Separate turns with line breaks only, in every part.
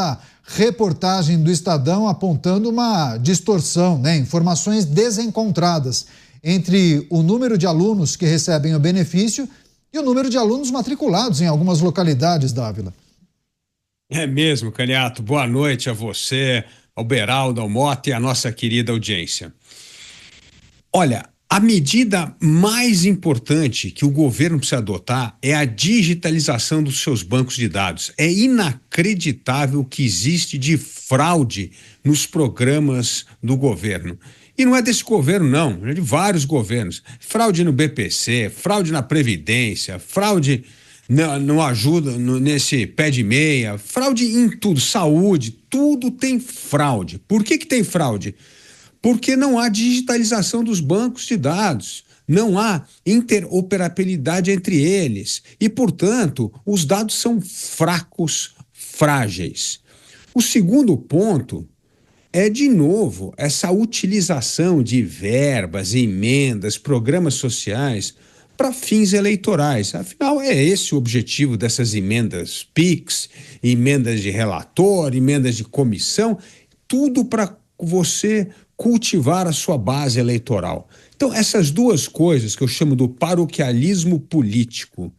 A reportagem do Estadão apontando uma distorção, né? Informações desencontradas entre o número de alunos que recebem o benefício e o número de alunos matriculados em algumas localidades, Dávila.
É mesmo, Caniato. Boa noite a você, ao Beraldo, ao Mota e à nossa querida audiência. Olha, a medida mais importante que o governo precisa adotar é a digitalização dos seus bancos de dados. É inacreditável o que existe de fraude nos programas do governo. E não é desse governo, não, é de vários governos. Fraude no BPC, fraude na Previdência, fraude não ajuda nesse pé de meia, fraude em tudo, saúde, tudo tem fraude. Por que tem fraude? Porque não há digitalização dos bancos de dados, não há interoperabilidade entre eles e, portanto, os dados são fracos, frágeis. O segundo ponto é, de novo, essa utilização de verbas, emendas, programas sociais para fins eleitorais. Afinal, é esse o objetivo dessas emendas PIX, emendas de relator, emendas de comissão, tudo para você cultivar a sua base eleitoral. Então, essas duas coisas que eu chamo do paroquialismo político,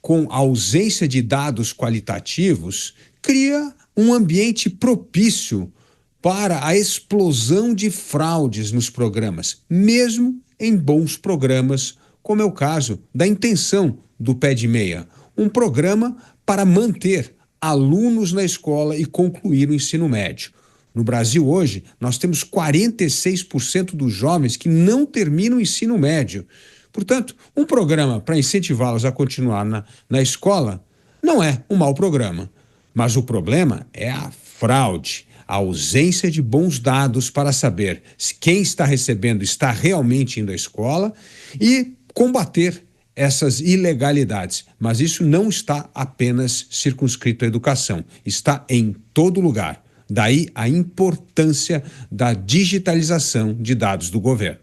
com ausência de dados qualitativos, cria um ambiente propício para a explosão de fraudes nos programas, mesmo em bons programas, como é o caso da intenção do Pé de Meia, um programa para manter alunos na escola e concluir o ensino médio. No Brasil hoje, nós temos 46% dos jovens que não terminam o ensino médio. Portanto, um programa para incentivá-los a continuar na escola não é um mau programa. Mas o problema é a fraude, a ausência de bons dados para saber se quem está recebendo está realmente indo à escola e combater essas ilegalidades. Mas isso não está apenas circunscrito à educação, está em todo lugar. Daí a importância da digitalização de dados do governo.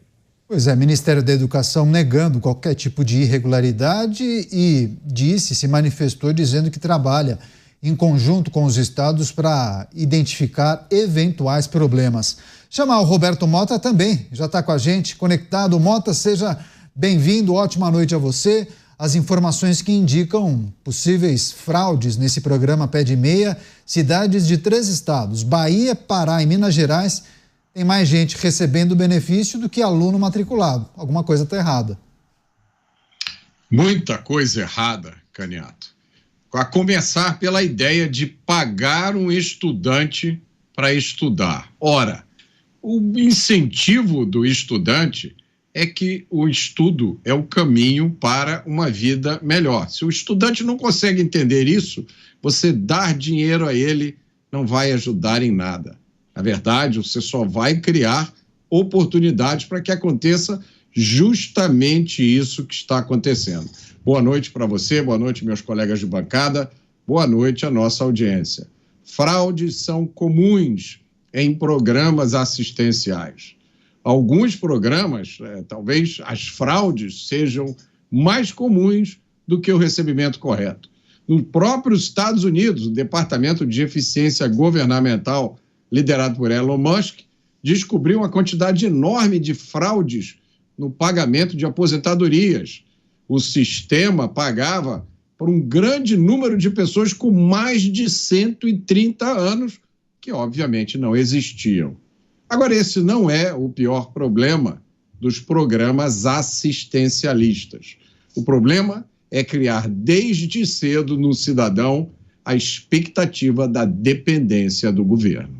Pois é, Ministério da Educação negando qualquer tipo de irregularidade e se manifestou dizendo que trabalha em conjunto com os estados para identificar eventuais problemas. Chamar o Roberto Mota também, já está com a gente, conectado. Mota, seja bem-vindo, ótima noite a você. As informações que indicam possíveis fraudes nesse programa Pé de Meia, cidades de 3 estados, Bahia, Pará e Minas Gerais, tem mais gente recebendo benefício do que aluno matriculado. Alguma coisa está errada.
Muita coisa errada, Caniato. A começar pela ideia de pagar um estudante para estudar. Ora, o incentivo do estudante é que o estudo é o caminho para uma vida melhor. Se o estudante não consegue entender isso, você dar dinheiro a ele não vai ajudar em nada. Na verdade, você só vai criar oportunidades para que aconteça justamente isso que está acontecendo. Boa noite para você, boa noite, meus colegas de bancada, boa noite à nossa audiência. Fraudes são comuns em programas assistenciais. Alguns programas, talvez as fraudes sejam mais comuns do que o recebimento correto. No próprio Estados Unidos, o Departamento de Eficiência Governamental, liderado por Elon Musk, descobriu uma quantidade enorme de fraudes no pagamento de aposentadorias. O sistema pagava por um grande número de pessoas com mais de 130 anos, que obviamente não existiam. Agora, esse não é o pior problema dos programas assistencialistas. O problema é criar desde cedo no cidadão a expectativa da dependência do governo.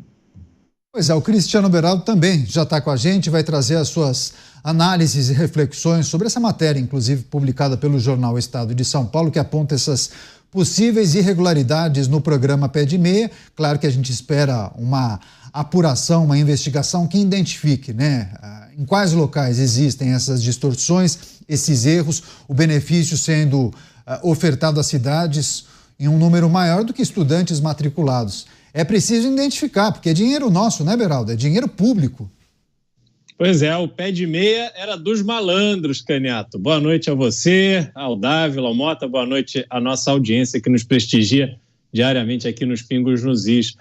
Pois é, o Cristiano Beraldo também já está com a gente, vai trazer as suas análises e reflexões sobre essa matéria, inclusive publicada pelo jornal Estado de São Paulo, que aponta essas possíveis irregularidades no programa Pé de Meia. Claro que a gente espera uma apuração, uma investigação que identifique, né, em quais locais existem essas distorções, esses erros, o benefício sendo ofertado às cidades em um número maior do que estudantes matriculados. É preciso identificar, porque é dinheiro nosso, né, Beraldo? É dinheiro público.
Pois é, o Pé de Meia era dos malandros, Caniato. Boa noite a você, ao Dávila, ao Mota, boa noite à nossa audiência que nos prestigia diariamente aqui nos Pingos nos Is.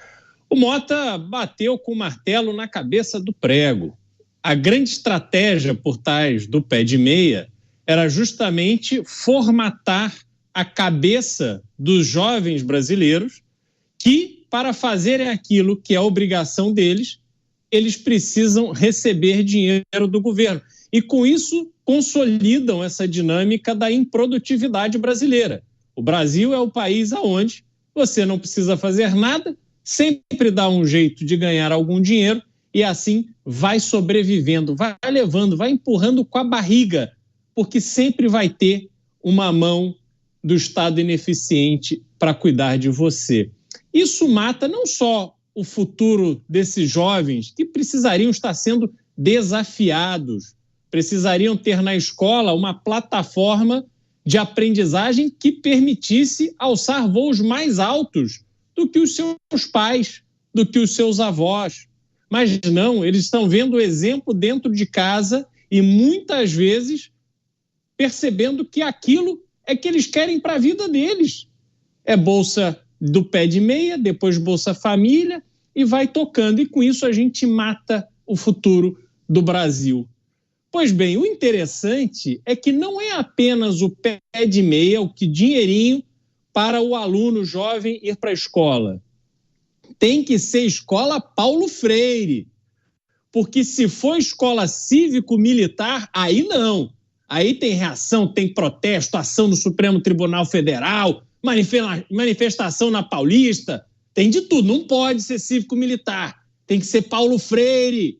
O Mota bateu com o martelo na cabeça do prego. A grande estratégia por trás do pé de meia era justamente formatar a cabeça dos jovens brasileiros que, para fazerem aquilo que é obrigação deles, eles precisam receber dinheiro do governo. E, com isso, consolidam essa dinâmica da improdutividade brasileira. O Brasil é o país onde você não precisa fazer nada, sempre dá um jeito de ganhar algum dinheiro e, assim, vai sobrevivendo, vai levando, vai empurrando com a barriga, porque sempre vai ter uma mão do Estado ineficiente para cuidar de você. Isso mata não só o futuro desses jovens que precisariam estar sendo desafiados, precisariam ter na escola uma plataforma de aprendizagem que permitisse alçar voos mais altos do que os seus pais, do que os seus avós. Mas não, eles estão vendo o exemplo dentro de casa e muitas vezes percebendo que aquilo é que eles querem para a vida deles. É bolsa do pé de meia, depois Bolsa Família, e vai tocando. E com isso a gente mata o futuro do Brasil. Pois bem, o interessante é que não é apenas o pé de meia, o que dinheirinho para o aluno jovem ir para a escola. Tem que ser escola Paulo Freire, porque se for escola cívico-militar, aí não. Aí tem reação, tem protesto, ação no Supremo Tribunal Federal, manifestação na Paulista, tem de tudo. Não pode ser cívico-militar, tem que ser Paulo Freire,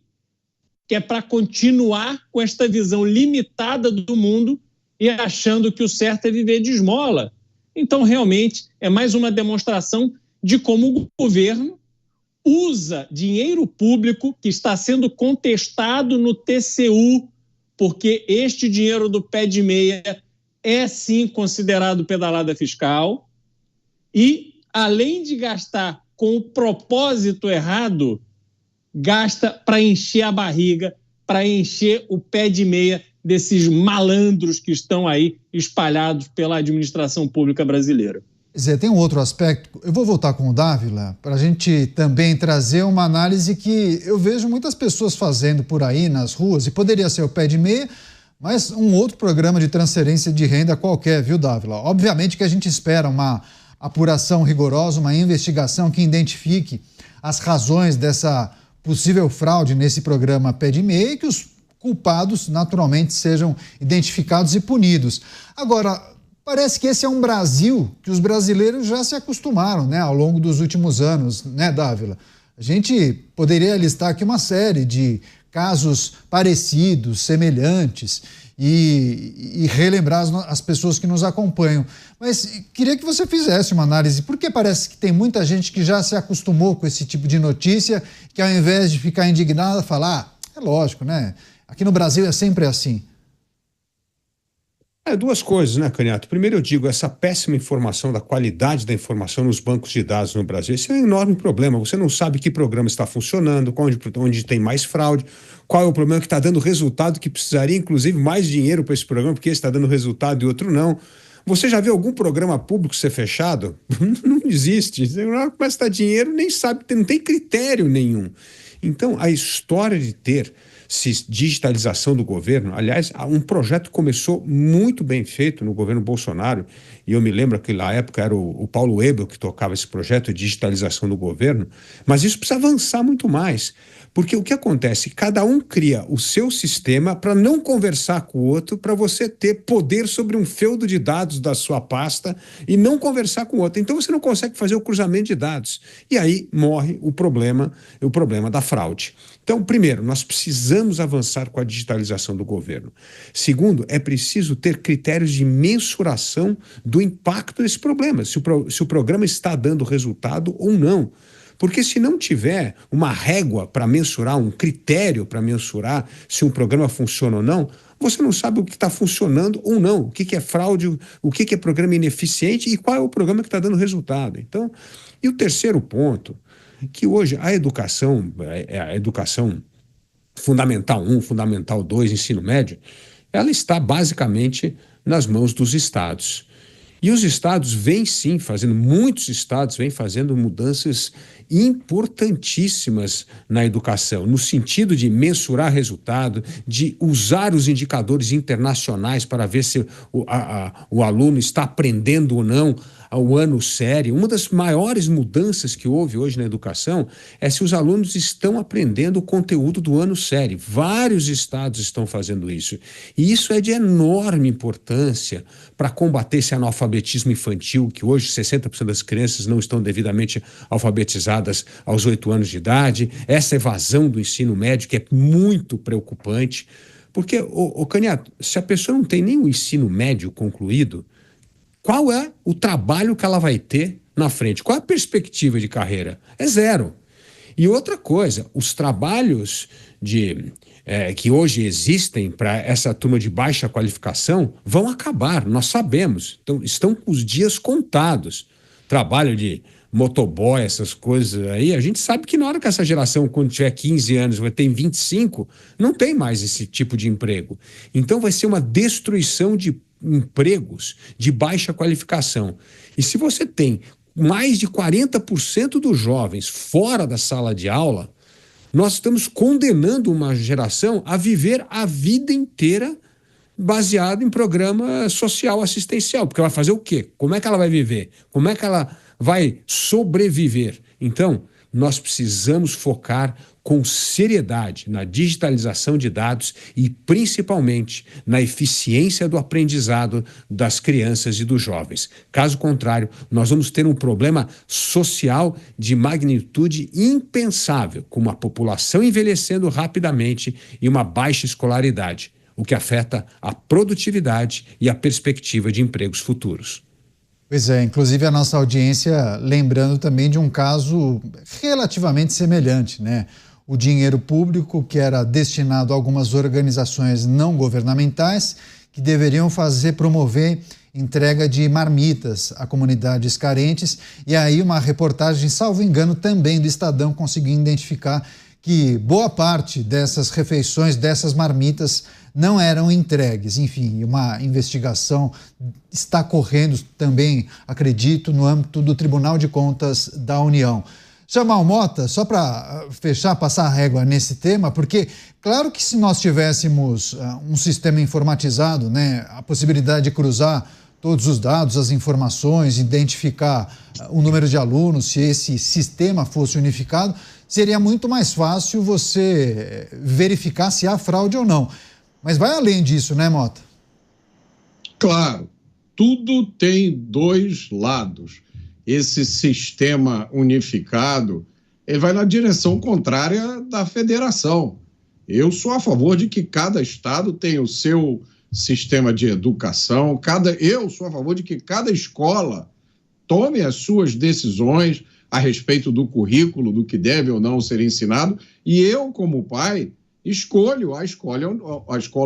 que é para continuar com esta visão limitada do mundo e achando que o certo é viver de esmola. Então, realmente, é mais uma demonstração de como o governo usa dinheiro público que está sendo contestado no TCU, porque este dinheiro do pé de meia é, sim, considerado pedalada fiscal e, além de gastar com o propósito errado, gasta para encher a barriga, para encher o pé de meia desses malandros que estão aí espalhados pela administração pública brasileira.
Zé, tem um outro aspecto, eu vou voltar com o Dávila, para a gente também trazer uma análise que eu vejo muitas pessoas fazendo por aí nas ruas, e poderia ser o pé de meia, mas um outro programa de transferência de renda qualquer, viu, Dávila? Obviamente que a gente espera uma apuração rigorosa, uma investigação que identifique as razões dessa possível fraude nesse programa pé de meia e que os culpados naturalmente sejam identificados e punidos. Agora, parece que esse é um Brasil que os brasileiros já se acostumaram, né, ao longo dos últimos anos, né, Dávila? A gente poderia listar aqui uma série de casos parecidos, semelhantes, e relembrar as pessoas que nos acompanham. Mas queria que você fizesse uma análise, porque parece que tem muita gente que já se acostumou com esse tipo de notícia, que ao invés de ficar indignada, falar, é lógico, né? Aqui no Brasil é sempre assim.
Duas coisas, né, Canhato? Primeiro eu digo, essa péssima informação da qualidade da informação nos bancos de dados no Brasil, esse é um enorme problema. Você não sabe que programa está funcionando, onde tem mais fraude, qual é o problema que está dando resultado, que precisaria, inclusive, mais dinheiro para esse programa, porque esse está dando resultado e outro não. Você já viu algum programa público ser fechado? Não existe. Você não começa a dar dinheiro, nem sabe, não tem critério nenhum. Então, a história de ter digitalização do governo, aliás, um projeto começou muito bem feito no governo Bolsonaro, e eu me lembro que na época era o Paulo Ebel que tocava esse projeto de digitalização do governo, mas isso precisa avançar muito mais, porque o que acontece? Cada um cria o seu sistema para não conversar com o outro, para você ter poder sobre um feudo de dados da sua pasta e não conversar com o outro. Então você não consegue fazer o cruzamento de dados. E aí morre o problema da fraude. Então, primeiro, nós precisamos avançar com a digitalização do governo. Segundo, é preciso ter critérios de mensuração do impacto desse problema, se o programa está dando resultado ou não. Porque se não tiver uma régua para mensurar, um critério para mensurar se um programa funciona ou não, você não sabe o que está funcionando ou não, o que é fraude, o que é programa ineficiente e qual é o programa que está dando resultado. Então, e o terceiro ponto, que hoje a educação Fundamental 1, Fundamental 2, ensino médio, ela está basicamente nas mãos dos estados. E os estados vêm sim fazendo, muitos estados vêm fazendo mudanças importantíssimas na educação, no sentido de mensurar resultado, de usar os indicadores internacionais para ver se o aluno está aprendendo ou não ao ano sério. Uma das maiores mudanças que houve hoje na educação é se os alunos estão aprendendo o conteúdo do ano sério. Vários estados estão fazendo isso. E isso é de enorme importância para combater esse analfabetismo infantil, que hoje 60% das crianças não estão devidamente alfabetizadas aos 8 anos de idade, essa evasão do ensino médio, que é muito preocupante, porque, Caniato, se a pessoa não tem nem o ensino médio concluído, qual é o trabalho que ela vai ter na frente? Qual é a perspectiva de carreira? É zero. E outra coisa, os trabalhos que hoje existem para essa turma de baixa qualificação vão acabar, nós sabemos. Então, estão com os dias contados. Trabalho de motoboy, essas coisas aí, a gente sabe que na hora que essa geração, quando tiver 15 anos, vai ter 25, não tem mais esse tipo de emprego. Então vai ser uma destruição de empregos de baixa qualificação. E se você tem mais de 40% dos jovens fora da sala de aula, nós estamos condenando uma geração a viver a vida inteira baseado em programa social assistencial, porque ela vai fazer o quê? Como é que ela vai viver? Como é que ela vai sobreviver? Então, nós precisamos focar com seriedade na digitalização de dados e, principalmente, na eficiência do aprendizado das crianças e dos jovens. Caso contrário, nós vamos ter um problema social de magnitude impensável, com uma população envelhecendo rapidamente e uma baixa escolaridade, o que afeta a produtividade e a perspectiva de empregos futuros.
Pois é, inclusive a nossa audiência lembrando também de um caso relativamente semelhante, né? O dinheiro público que era destinado a algumas organizações não governamentais que deveriam promover entrega de marmitas a comunidades carentes, e aí uma reportagem, salvo engano, também do Estadão conseguiu identificar que boa parte dessas refeições, dessas marmitas, não eram entregues. Enfim, uma investigação está correndo também, acredito, no âmbito do Tribunal de Contas da União. Jamal Mota, só para fechar, passar a régua nesse tema, porque claro que se nós tivéssemos um sistema informatizado, né, a possibilidade de cruzar todos os dados, as informações, identificar o número de alunos, se esse sistema fosse unificado, seria muito mais fácil você verificar se há fraude ou não. Mas vai além disso, né, Mota?
Claro, tudo tem dois lados. Esse sistema unificado, ele vai na direção contrária da federação. Eu sou a favor de que cada estado tenha o seu sistema de educação, eu sou a favor de que cada escola tome as suas decisões a respeito do currículo, do que deve ou não ser ensinado, e eu, como pai, escolho a escola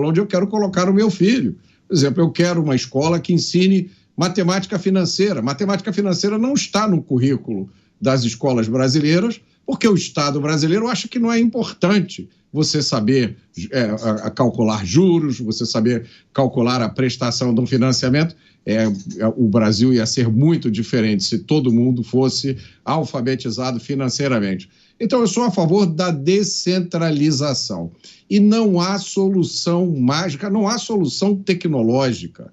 onde eu quero colocar o meu filho. Por exemplo, eu quero uma escola que ensine matemática financeira. Matemática financeira não está no currículo das escolas brasileiras, porque o Estado brasileiro acha que não é importante você saber calcular juros, você saber calcular a prestação do financiamento. O Brasil ia ser muito diferente se todo mundo fosse alfabetizado financeiramente. Então, eu sou a favor da descentralização. E não há solução mágica, não há solução tecnológica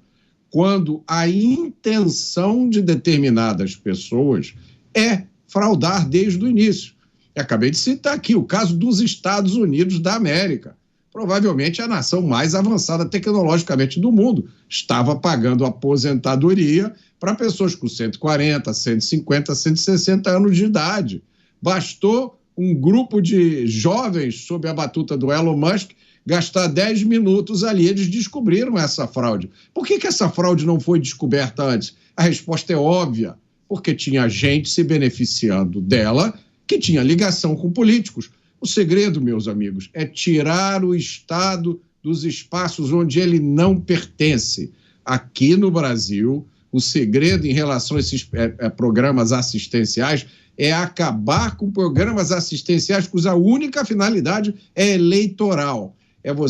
quando a intenção de determinadas pessoas é fraudar desde o início. Eu acabei de citar aqui o caso dos Estados Unidos da América. Provavelmente a nação mais avançada tecnologicamente do mundo estava pagando aposentadoria para pessoas com 140, 150, 160 anos de idade. Bastou um grupo de jovens sob a batuta do Elon Musk gastar 10 minutos ali, eles descobriram essa fraude. Por que essa fraude não foi descoberta antes? A resposta é óbvia, porque tinha gente se beneficiando dela que tinha ligação com políticos. O segredo, meus amigos, é tirar o Estado dos espaços onde ele não pertence. Aqui no Brasil, o segredo em relação a esses programas assistenciais é acabar com programas assistenciais cuja única finalidade é eleitoral.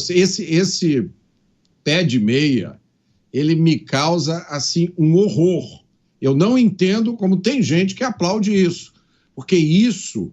Esse pé de meia ele me causa, assim, um horror. Eu não entendo como tem gente que aplaude isso, porque isso...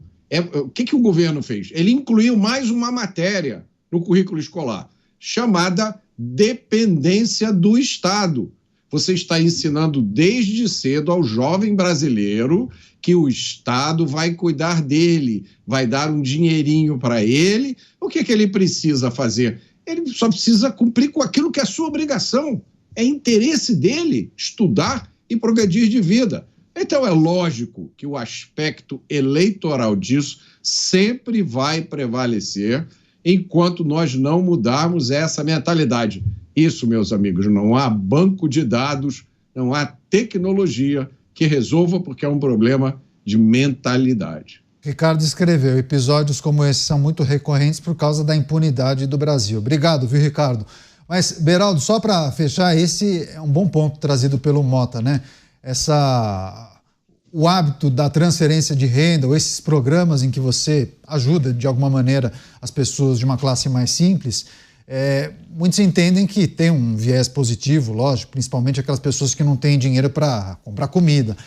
O que o governo fez? Ele incluiu mais uma matéria no currículo escolar, chamada dependência do Estado. Você está ensinando desde cedo ao jovem brasileiro que o Estado vai cuidar dele, vai dar um dinheirinho para ele. O que ele precisa fazer? Ele só precisa cumprir com aquilo que é sua obrigação. É interesse dele estudar e progredir de vida. Então é lógico que o aspecto eleitoral disso sempre vai prevalecer enquanto nós não mudarmos essa mentalidade. Isso, meus amigos, não há banco de dados, não há tecnologia que resolva, porque é um problema de mentalidade.
Ricardo escreveu, episódios como esse são muito recorrentes por causa da impunidade do Brasil. Obrigado, viu, Ricardo? Mas, Beraldo, só para fechar, esse é um bom ponto trazido pelo Mota, né? O hábito da transferência de renda, ou esses programas em que você ajuda, de alguma maneira, as pessoas de uma classe mais simples, muitos entendem que tem um viés positivo, lógico, principalmente aquelas pessoas que não têm dinheiro para comprar comida.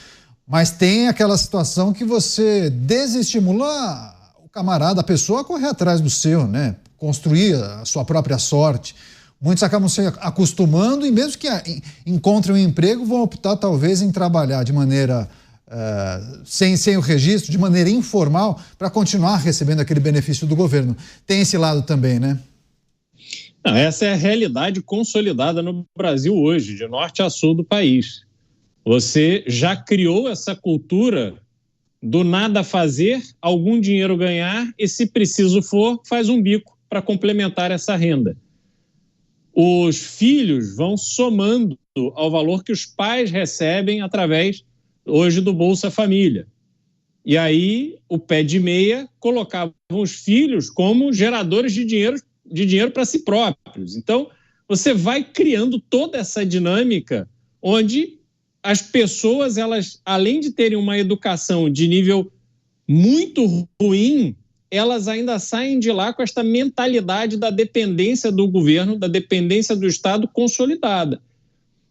Mas tem aquela situação que você desestimula o camarada, a pessoa a correr atrás do seu, né? Construir a sua própria sorte. Muitos acabam se acostumando e mesmo que encontrem um emprego, vão optar talvez em trabalhar de maneira sem o registro, de maneira informal, para continuar recebendo aquele benefício do governo. Tem esse lado também, né?
Não, essa é a realidade consolidada no Brasil hoje, de norte a sul do país. Você já criou essa cultura do nada fazer, algum dinheiro ganhar e, se preciso for, faz um bico para complementar essa renda. Os filhos vão somando ao valor que os pais recebem através, hoje, do Bolsa Família. E aí, o pé de meia colocava os filhos como geradores de dinheiro para si próprios. Então, você vai criando toda essa dinâmica onde as pessoas, elas, além de terem uma educação de nível muito ruim, elas ainda saem de lá com esta mentalidade da dependência do governo, da dependência do Estado consolidada.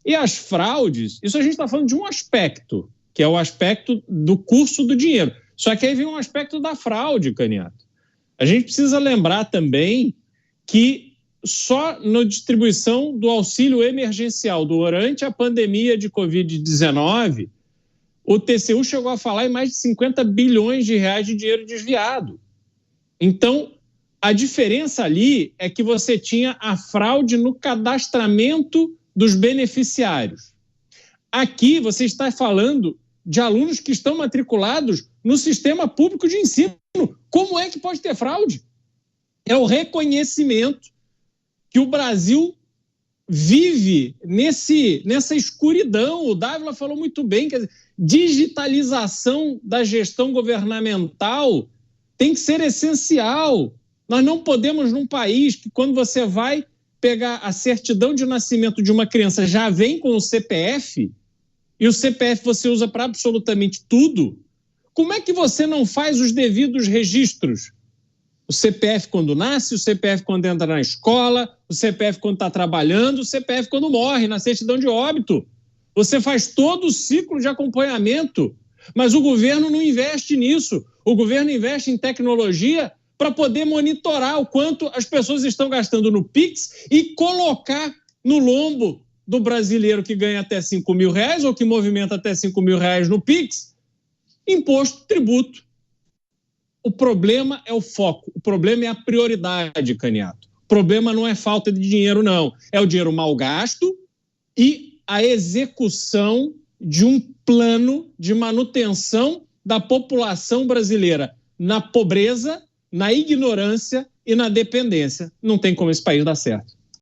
E as fraudes, isso a gente está falando de um aspecto, que é o aspecto do curso do dinheiro. Só que aí vem um aspecto da fraude, Caniato. A gente precisa lembrar também que só na distribuição do auxílio emergencial durante a pandemia de Covid-19, o TCU chegou a falar em mais de 50 bilhões de reais de dinheiro desviado. Então, a diferença ali é que você tinha a fraude no cadastramento dos beneficiários. Aqui você está falando de alunos que estão matriculados no sistema público de ensino. Como é que pode ter fraude? É o reconhecimento que o Brasil vive nessa escuridão. O Dávila falou muito bem, quer dizer, digitalização da gestão governamental tem que ser essencial. Nós não podemos, num país que, quando você vai pegar a certidão de nascimento de uma criança, já vem com o CPF, e o CPF você usa para absolutamente tudo, como é que você não faz os devidos registros? O CPF quando nasce, o CPF quando entra na escola, o CPF quando está trabalhando, o CPF quando morre, na certidão de óbito. Você faz todo o ciclo de acompanhamento, mas o governo não investe nisso. O governo investe em tecnologia para poder monitorar o quanto as pessoas estão gastando no Pix e colocar no lombo do brasileiro que ganha até R$5.000 ou que movimenta até R$5.000 no Pix, imposto, tributo. O problema é o foco, o problema é a prioridade, Caniato. O problema não é falta de dinheiro, não. É o dinheiro mal gasto e a execução de um plano de manutenção da população brasileira na pobreza, na ignorância e na dependência. Não tem como esse país dar certo.